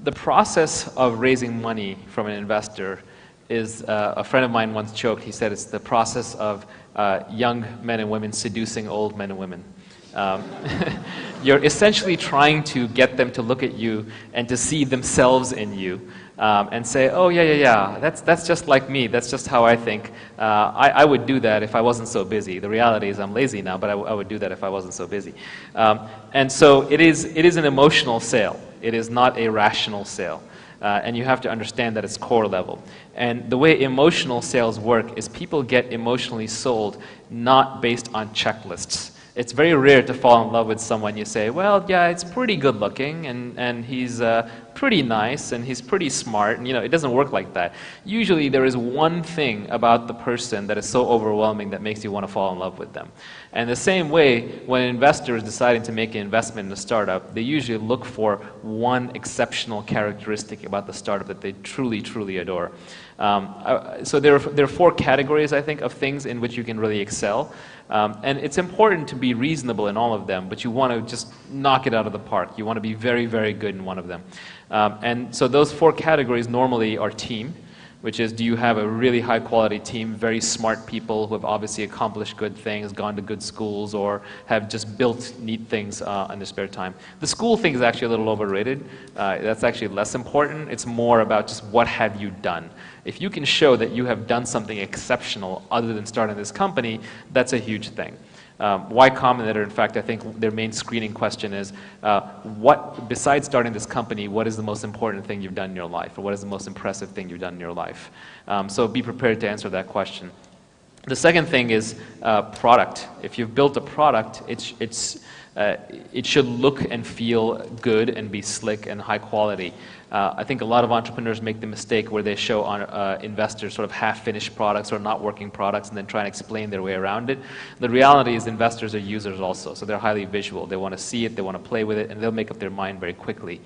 The process of raising money from an investor is, a friend of mine once joked, he said it's the process of young men and women seducing old men and women. Um, you're essentially trying to get them to look at you and to see themselves in you, and say, oh yeah, that's just like me, that's just how I think. I would do that if I wasn't so busy. The reality is I'm lazy now, but I would do that if I wasn't so busy. And so it is an emotional sale. It is not a rational sale. And you have to understand that it's core level. And the way emotional sales work is people get emotionally sold not based on checklists. It's very rare to fall in love with someone you say, well, yeah, it's pretty good looking, and he's pretty nice, and he's pretty smart, and it doesn't work like that. Usually there is one thing about the person that is so overwhelming that makes you want to fall in love with them. And the same way, when an investor is deciding to make an investment in a startup, they usually look for one exceptional characteristic about the startup that they truly, truly adore. So there are 4 categories, I think, of things in which you can really excel. And it's important to be reasonable in all of them, but you want to just knock it out of the park. You want to be very, very good in one of them. And so those 4 categories normally are team, which is, do you have a really high quality team, very smart people who have obviously accomplished good things, gone to good schools, or have just built neat things in their spare time. The school thing is actually a little overrated. That's actually less important. It's more about just what have you done. If you can show that you have done something exceptional other than starting this company, that's a huge thing. Y Combinator, in fact, I think their main screening question is, besides starting this company, what is the most important thing you've done in your life? Or what is the most impressive thing you've done in your life? So be prepared to answer that question. The second thing is product. If you've built a product, it should look and feel good and be slick and high quality. I think a lot of entrepreneurs make the mistake where they show investors sort of half-finished products or not working products and then try and explain their way around it. The reality is investors are users also, so they're highly visual. They want to see it, they want to play with it, and they'll make up their mind very quickly.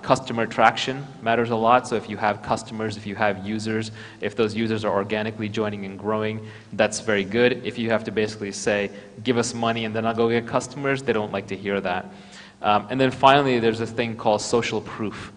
Customer traction matters a lot, so if you have customers, if you have users, if those users are organically joining and growing, that's very good. If you have to basically say, give us money and then I'll go get customers, they don't like to hear that. And then finally, there's this thing called social proof.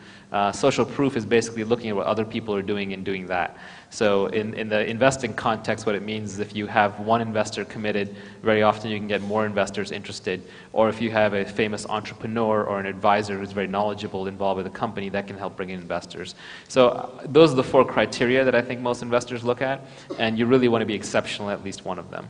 Social proof is basically looking at what other people are doing and doing that. So in the investing context, what it means is if you have one investor committed, very often you can get more investors interested. Or if you have a famous entrepreneur or an advisor who's very knowledgeable involved with a company, that can help bring in investors. So those are the 4 criteria that I think most investors look at, and you really want to be exceptional at least one of them.